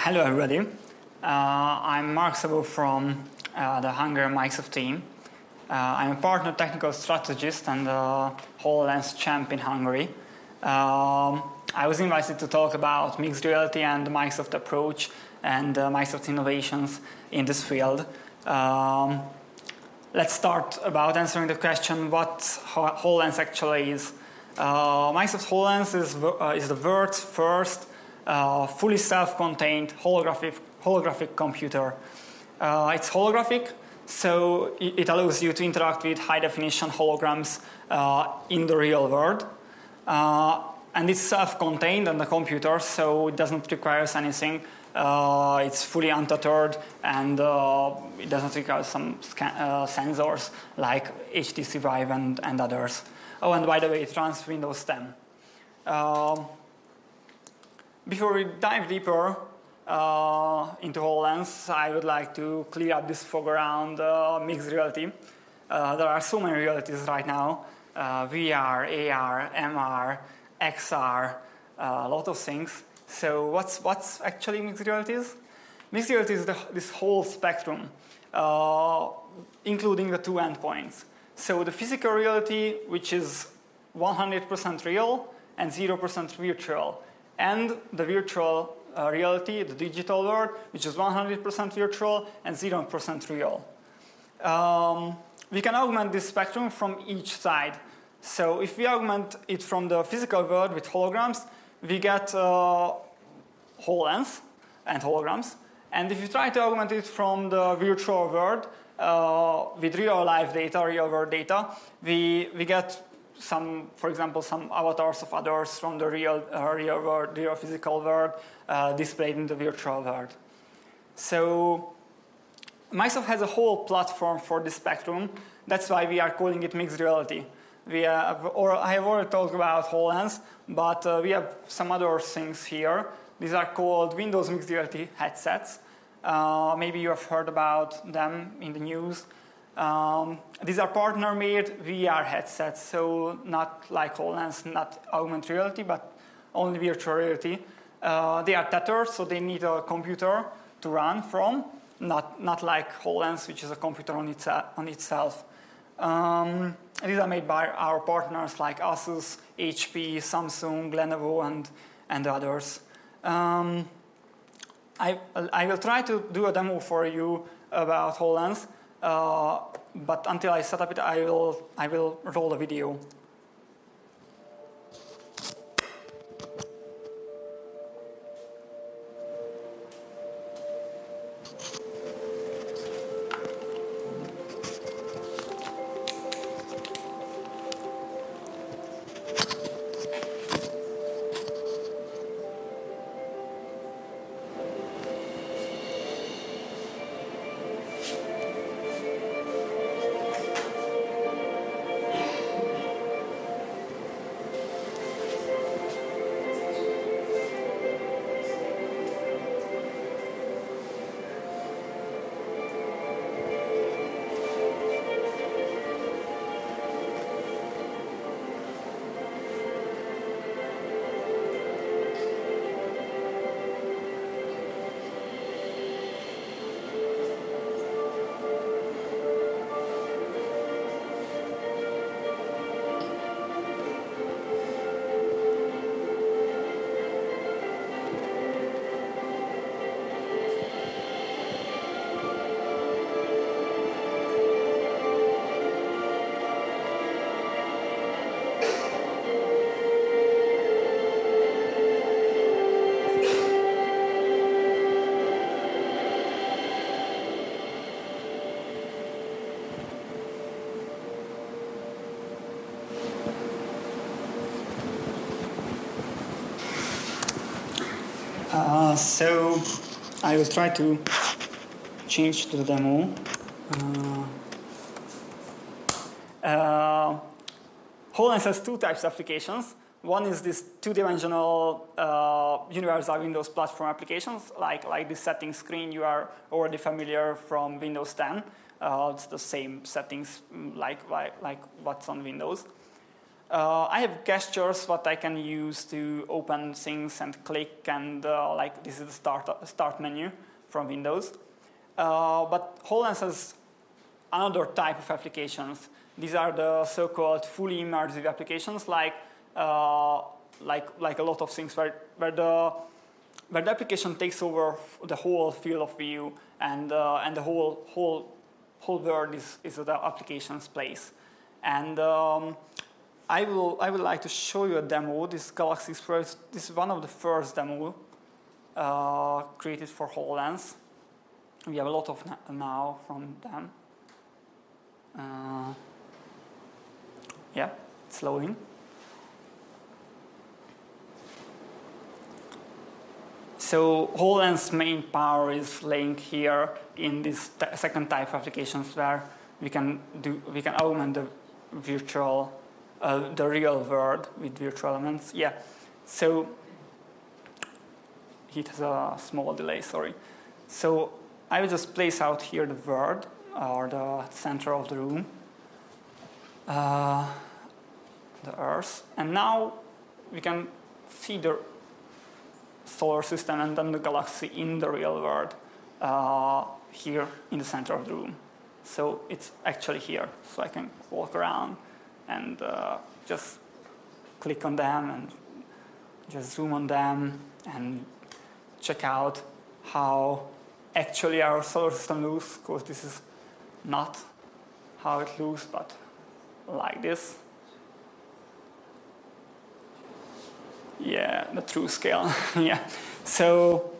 Hello everybody, I'm Márk Szabó from the Hungarian Microsoft team. I'm a partner technical strategist and a HoloLens champ in Hungary. I was invited to talk about mixed reality and the Microsoft approach and Microsoft innovations in this field. Let's start about answering the question what HoloLens actually is. Microsoft HoloLens is the world's first fully self-contained holographic computer. It's holographic, so it allows you to interact with high-definition holograms in the real world. And it's self-contained on the computer, so it doesn't require anything. It's fully untethered, and it doesn't require some sensors like HTC Vive and others. Oh, and by the way, it runs Windows 10. Before we dive deeper into HoloLens, I would like to clear up this fog around mixed reality. There are so many realities right now. VR, AR, MR, XR, a lot of things. So what's actually mixed realities? Mixed reality is this whole spectrum, including the two endpoints. So the physical reality, which is 100% real and 0% virtual. And the virtual reality, the digital world, which is 100% virtual and 0% real. We can augment this spectrum from each side. So if we augment it from the physical world with holograms, we get HoloLens and holograms. And if you try to augment it from the virtual world with real life data, real world data, we get for example, some avatars of others from the real world, real physical world, displayed in the virtual world. So Microsoft has a whole platform for this spectrum. That's why we are calling it mixed reality. I have already talked about HoloLens, but we have some other things here. These are called Windows mixed reality headsets. Maybe you have heard about them in the news. These are partner-made VR headsets, so not like HoloLens, not augmented reality, but only virtual reality. They are tethered, so they need a computer to run from, not like HoloLens, which is a computer on itself. These are made by our partners like Asus, HP, Samsung, Lenovo, and others. I will try to do a demo for you about HoloLens. But until I set up it, I will roll the video. So I will try to change to the demo. HoloLens has two types of applications. One is this two-dimensional universal Windows platform applications, like this setting screen you are already familiar from Windows 10. It's the same settings like what's on Windows. I have gestures what I can use to open things and click, and like this is the start menu from Windows. But HoloLens has another type of applications. These are the so-called fully immersive applications, like a lot of things where the application takes over the whole field of view, and the whole world is the application's place. And I would like to show you a demo. This Galaxy Express. This is one of the first demo created for HoloLens. We have a lot of now from them. Yeah, it's loading. So HoloLens' main power is laying here in this second type of applications where we can augment the virtual, the real world with virtual elements. Yeah. So it has a small delay. Sorry. So I will just place out here the world, or the center of the room, the Earth, and now we can see the solar system and then the galaxy in the real world here in the center of the room. So it's actually here. So I can walk around and just click on them and just zoom on them and check out how actually our solar system looks, because this is not how it looks, but like this. Yeah, the true scale. Yeah. So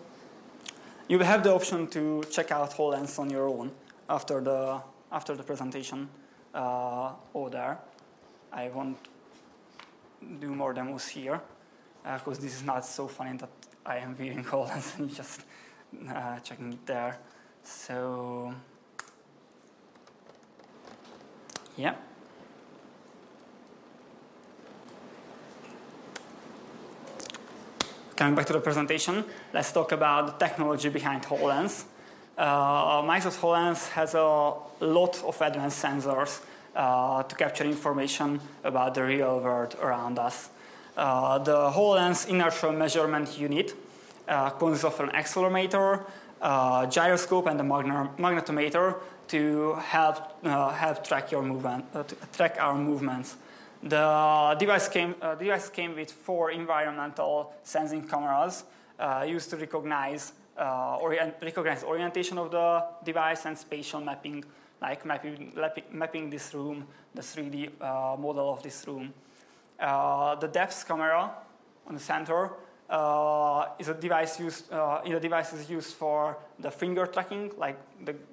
you have the option to check out HoloLens on your own after the presentation over there. I won't do more demos here because this is not so funny that I am viewing HoloLens and just checking it there. So yeah. Coming back to the presentation, let's talk about the technology behind HoloLens. Microsoft HoloLens has a lot of advanced sensors to capture information about the real world around us. The HoloLens inertial measurement unit consists of an accelerometer, gyroscope, and a magnetometer to help track your movement, track our movements. The device came with 4 environmental sensing cameras used to recognize orientation of the device and spatial mapping, like mapping this room, the 3D model of this room. The depth camera on the center is a device used. The device is used for the finger tracking, like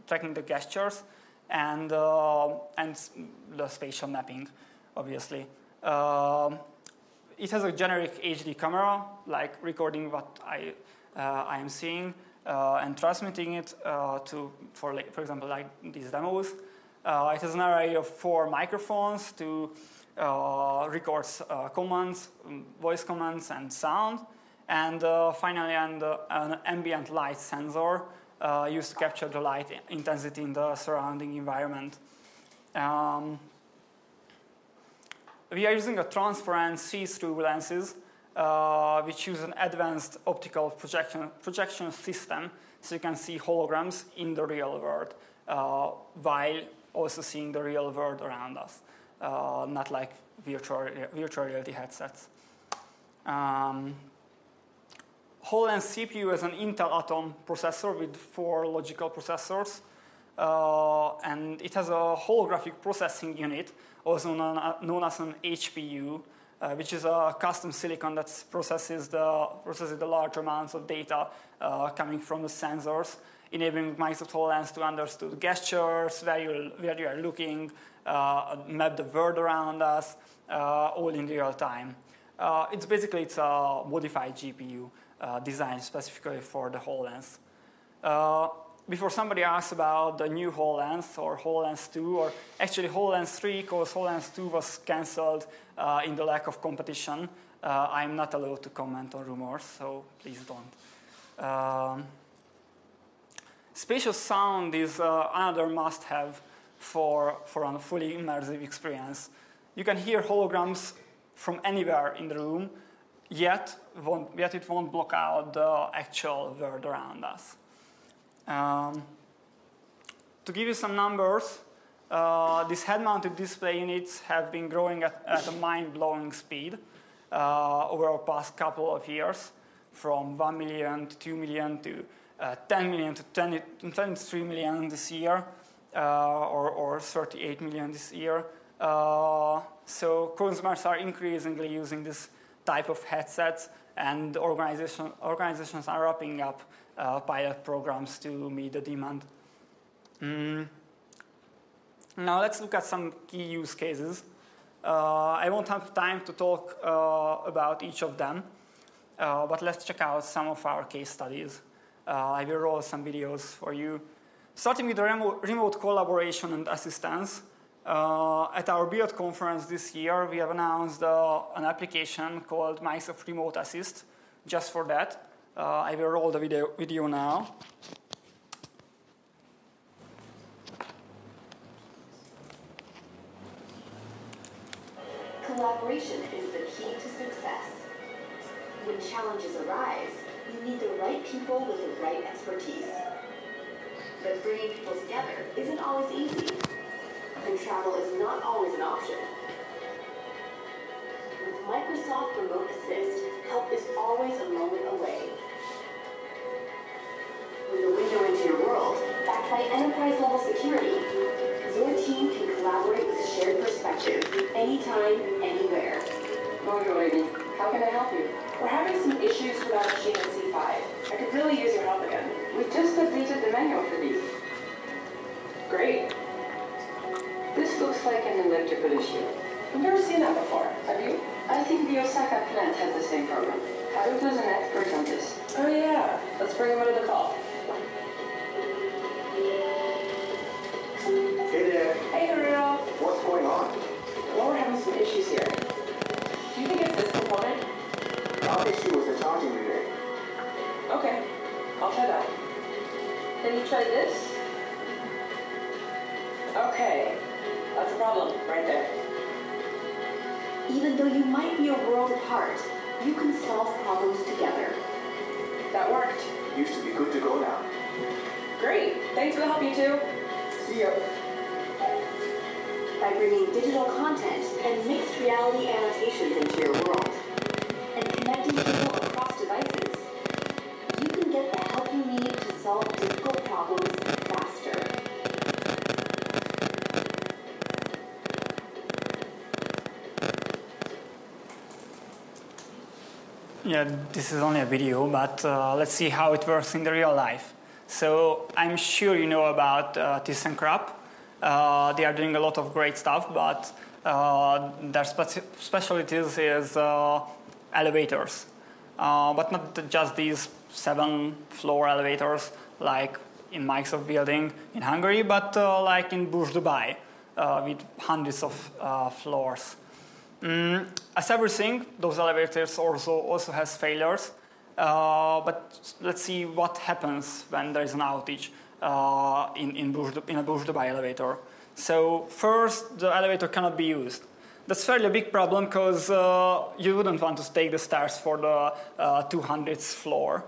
tracking the gestures, and the spatial mapping. Obviously, it has a generic HD camera, like recording what I am seeing and transmitting it for example, like these demos. It has an array of 4 microphones to record commands, voice commands, and sound, and finally, an ambient light sensor used to capture the light intensity in the surrounding environment. We are using a transparent see-through lenses, which use an advanced optical projection system, so you can see holograms in the real world while also seeing the real world around us, not like virtual reality headsets. HoloLens CPU is an Intel Atom processor with 4 logical processors, and it has a holographic processing unit, also known as an HPU, which is a custom silicon that processes the large amounts of data coming from the sensors, enabling Microsoft HoloLens to understand gestures, where you are looking, map the world around us, all in real time. It's a modified GPU designed specifically for the HoloLens. Before somebody asks about the new HoloLens or HoloLens 2, or actually HoloLens 3, because HoloLens 2 was cancelled in the lack of competition, I'm not allowed to comment on rumors, so please don't. Spatial sound is another must-have for a fully immersive experience. You can hear holograms from anywhere in the room, yet it won't block out the actual world around us. To give you some numbers, these head-mounted display units have been growing at a mind-blowing speed over the past couple of years, from 1 million to 2 million to 10 million to 23 million this year, or 38 million this year. So consumers are increasingly using this type of headsets, and organizations are wrapping up pilot programs to meet the demand. Now let's look at some key use cases. I won't have time to talk about each of them, but let's check out some of our case studies. I will roll some videos for you. Starting with the remote collaboration and assistance, at our Build conference this year, we have announced an application called Microsoft Remote Assist just for that. I will roll the video now. Collaboration is the key to success. When challenges arise, you need the right people with the right expertise. But bringing people together isn't always easy, and travel is not always an option. With Microsoft Remote Assist, help is always a moment away. With a window into your world, backed by enterprise-level security, your team can collaborate with a shared perspective, anytime, anywhere. Bonjour, lady. How can I help you? We're having some issues with our machine at C5. I could really use your help again. We just updated the manual for these. Great. This looks like an electrical issue. I've never seen that before. Have you? I think the Osaka plant has the same problem. Haruto's an expert on this. Oh yeah. Let's bring him into the call. Hey there. Hey, Haruto. What's going on? Well, we're having some issues here. Do you think it's this component? Our issue was the charging relay. Okay. I'll try that. Can you try this? Okay. That's a problem right there. Even though you might be a world apart, you can solve problems together. That worked. Used to be good to go now. Great. Thanks for the help, you two. See ya. By bringing digital content and mixed reality annotations into your world, and connecting people across devices, you can get the help you need to solve difficult problems faster. Yeah, this is only a video, but let's see how it works in the real life. So I'm sure you know about ThyssenKrupp. They are doing a lot of great stuff, but their specialties is elevators. But not just these 7-floor elevators like in Microsoft building in Hungary, but like in Burj Dubai with hundreds of floors. As everything, those elevators also has failures. But let's see what happens when there is an outage in a Burj Dubai elevator. So first, the elevator cannot be used. That's fairly a big problem because you wouldn't want to take the stairs for the 200th floor.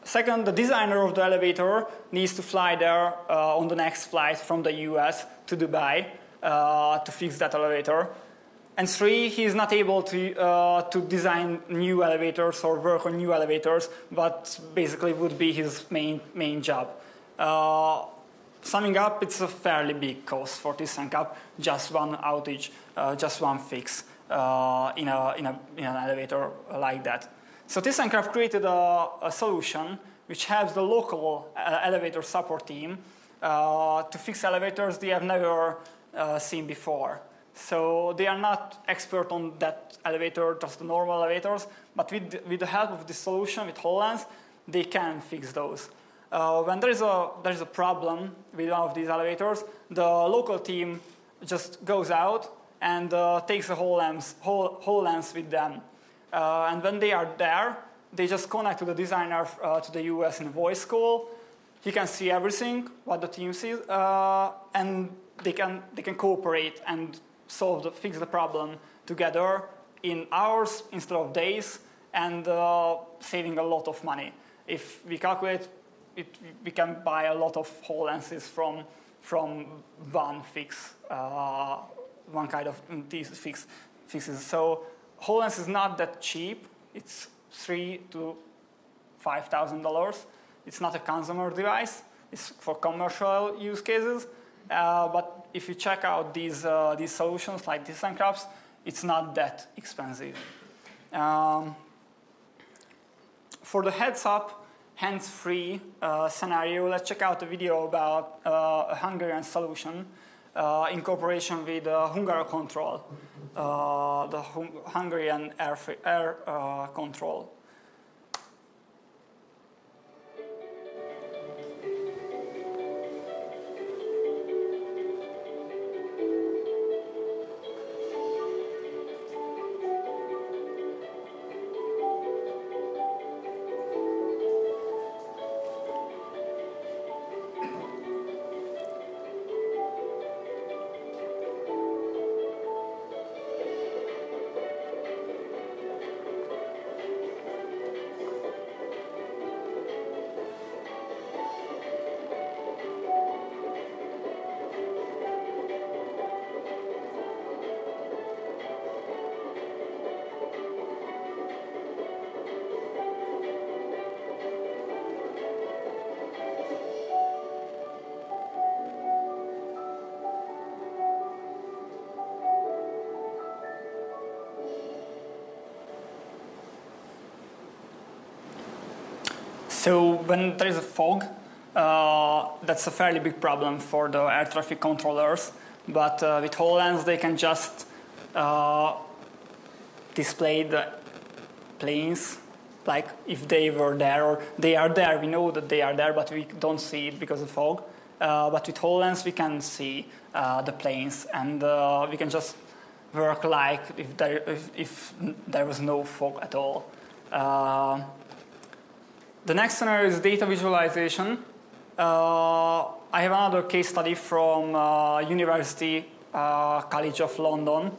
Second, the designer of the elevator needs to fly there on the next flight from the US to Dubai to fix that elevator. And three, he is not able to design new elevators or work on new elevators, but basically would be his main job. Summing up, it's a fairly big cost for ThyssenKrupp, just one outage, just one fix in an elevator like that. So ThyssenKrupp created a solution which helps the local elevator support team to fix elevators they have never seen before. So they are not expert on that elevator, just the normal elevators, but with the help of this solution, with HoloLens, they can fix those. When there is a problem with one of these elevators, the local team just goes out and takes a HoloLens with them. And when they are there, they just connect to the designer to the US in a voice call. He can see everything, what the team sees, and they can cooperate and fix the problem together in hours instead of days, and saving a lot of money. If we calculate it, we can buy a lot of whole lenses from one fix, one kind of these fixes. So HoloLens is not that cheap. It's $3,000 to $5,000. It's not a consumer device. It's for commercial use cases. But if you check out these solutions like design crops, it's not that expensive. For the heads-up, hands-free scenario, let's check out a video about a Hungarian solution in cooperation with Hungaro Control, the Hungarian air control. So when there is a fog, that's a fairly big problem for the air traffic controllers. But with HoloLens, they can just display the planes, like if they were there or they are there. We know that they are there, but we don't see it because of fog. But with HoloLens, we can see the planes, and we can just work like if there was no fog at all. The next scenario is data visualization. I have another case study from University College of London.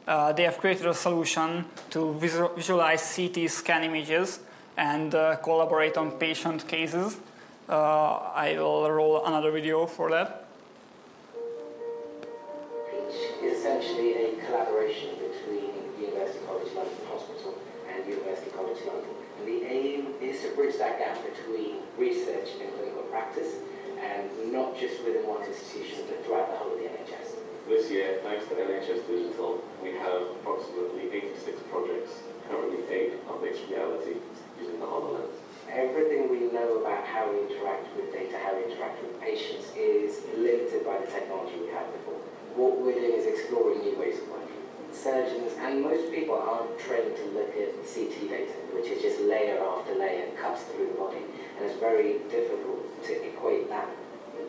They have created a solution to visualize CT scan images and collaborate on patient cases. I will roll another video for that. Which is essentially a collaboration between University College London Hospital and University College London. And the aim is to bridge that gap between research and clinical practice, and not just within one institution, but throughout the whole of the NHS. This year, thanks to NHS Digital, we have approximately 86 projects, currently 8 are mixed reality using the HoloLens. Everything we know about how we interact with data, how we interact with patients is limited by the technology we had before. What we're doing is exploring new ways of working. Surgeons and most people aren't trained to look at CT data, which is just layer after layer cuts through the body, and it's very difficult to equate that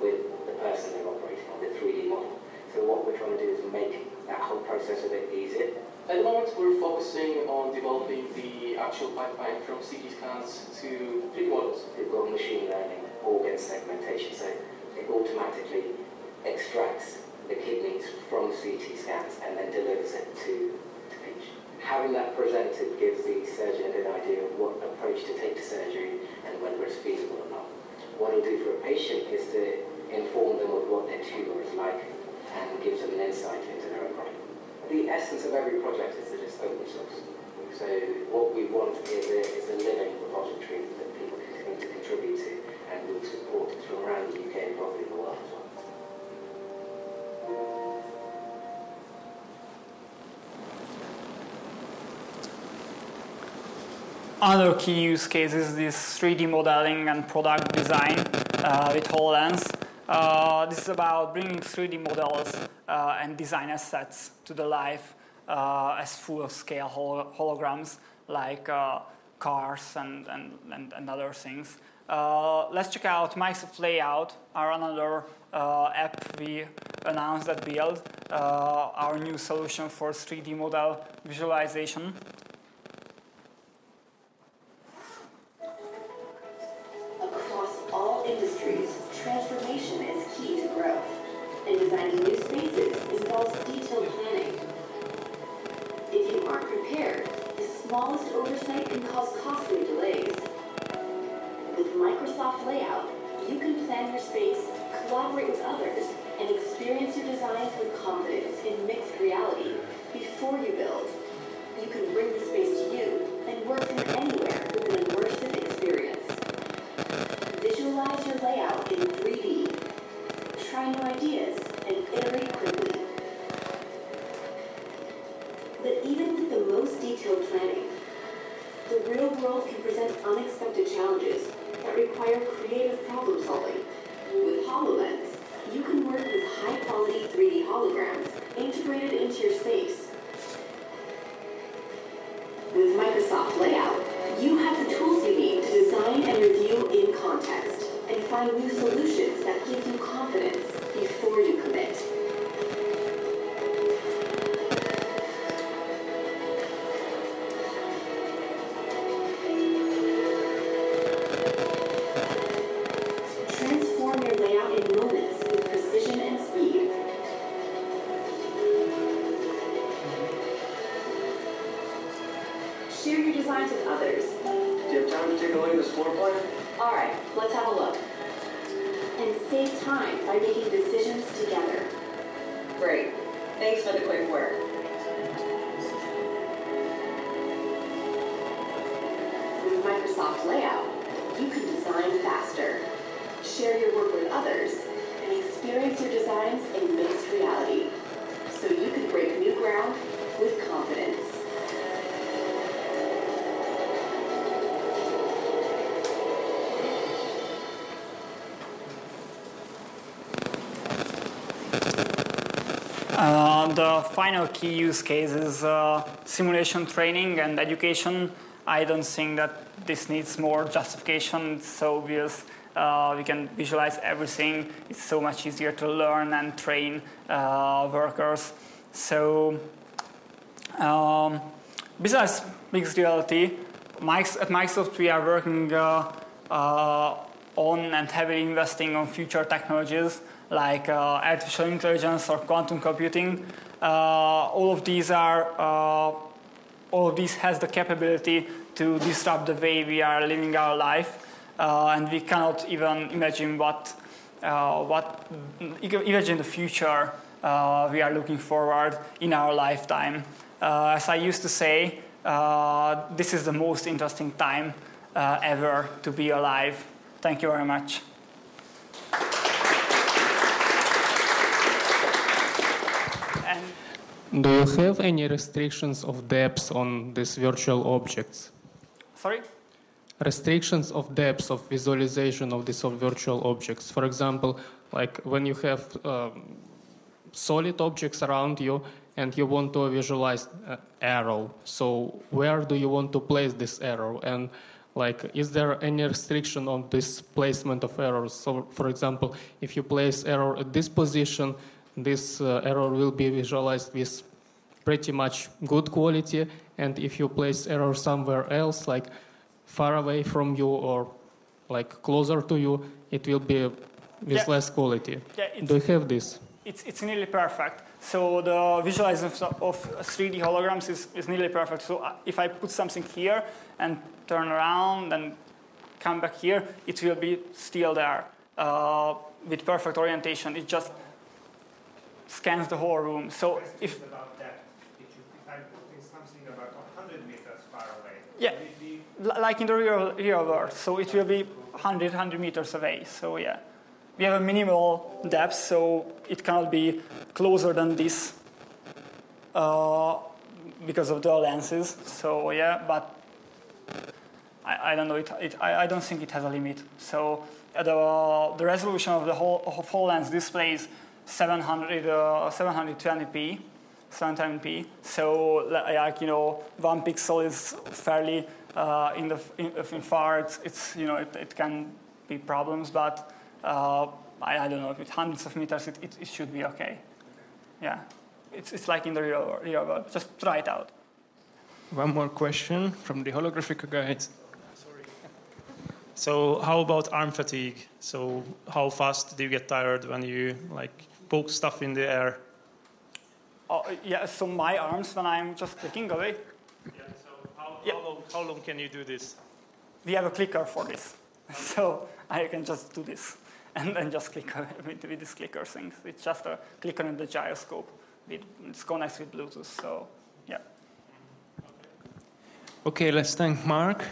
with the person they're operating on, the 3D model. So what we're trying to do is make that whole process a bit easier. At the moment, we're focusing on developing the actual pipeline from CT scans to 3D models. We've got machine learning, organ segmentation, so it automatically extracts the kidneys from CT scans and then delivers it to patient. Having that presented gives the surgeon a good idea of what approach to take to surgery and whether it's feasible or not. What it'll do for a patient is to inform them of what their tumour is like and gives them an insight into their own body. The essence of every project is that it's open source. So what we want is a living repository that people can continue to contribute to, and we'll support it from around the UK and probably the world as well. Another key use case is this 3D modeling and product design with HoloLens. This is about bringing 3D models and design assets to the life as full-scale holograms like cars and other things. Let's check out Microsoft Layout, our another app we announced at Build, our new solution for 3D model visualization. Across all industries, transformation is key to growth, and designing new spaces involves detailed planning. smallest oversight can cause costly delays. With Microsoft Layout, you can plan your space, collaborate with others, and experience your designs with confidence in mixed reality before you build. You can bring the space to you and work from anywhere with an immersive experience. Visualize your layout in 3D. Try new ideas and iterate quickly. But even with the most detailed planning, the real world can present unexpected challenges that require creative problem solving. With HoloLens, you can work with high-quality 3D holograms integrated into your space. With Microsoft Layout, you have the tools you need to design and review in context and find new solutions that give you confidence before you commit. Transform your layout in moments with precision and speed. Share your designs with others. Do you have time to take a look at this floor plan? All right, let's have a look. And save time by making decisions together. Great. Thanks for the quick work. With Microsoft Layout, you can design faster, share your work with others, and experience your designs in mixed reality, so you can break new ground with confidence. The final key use case is simulation training and education. I don't think that this needs more justification. It's so obvious. We can visualize everything. It's so much easier to learn and train workers. So besides mixed reality, at Microsoft we are working on and heavily investing on future technologies like artificial intelligence or quantum computing. All of these has the capability to disrupt the way we are living our life, and we cannot even imagine imagine the future we are looking forward in our lifetime. As I used to say, this is the most interesting time ever to be alive. Thank you very much. Do you have any restrictions of depth on these virtual objects? Sorry? Restrictions of depth of visualization of these virtual objects. For example, like when you have solid objects around you and you want to visualize arrow. So where do you want to place this arrow? And like, is there any restriction on this placement of arrows? So for example, if you place arrow at this position, this error will be visualized with pretty much good quality, and if you place error somewhere else, like far away from you or like closer to you, it will be with less quality. Do you have this? It's nearly perfect. So the visualization of 3D holograms is nearly perfect. So if I put something here and turn around and come back here, it will be still there with perfect orientation. It just scans the whole room. So if about that, if I'm putting something about 100 meters far away, yeah, like in the real world. So it will be 100 meters away. So yeah, we have a minimal depth, so it cannot be closer than this because of the lenses. So yeah, but I don't know. I don't think it has a limit. So the resolution of the whole lens displays 720p. So like, you know, 1 pixel is fairly in far. It's you know, it can be problems, but I don't know, with hundreds of meters it should be okay. Yeah, it's like in the real world. Just try it out. One more question from the holographic guide. Sorry. So how about arm fatigue? So how fast do you get tired when you like poke stuff in the air? Oh, yeah, so my arms when I'm just clicking away. Yeah, so how How long can you do this? We have a clicker for this. So I can just do this and then just click with this clicker thing. It's just a clicker in the gyroscope. It's connects with Bluetooth, so yeah. Okay, let's thank Mark.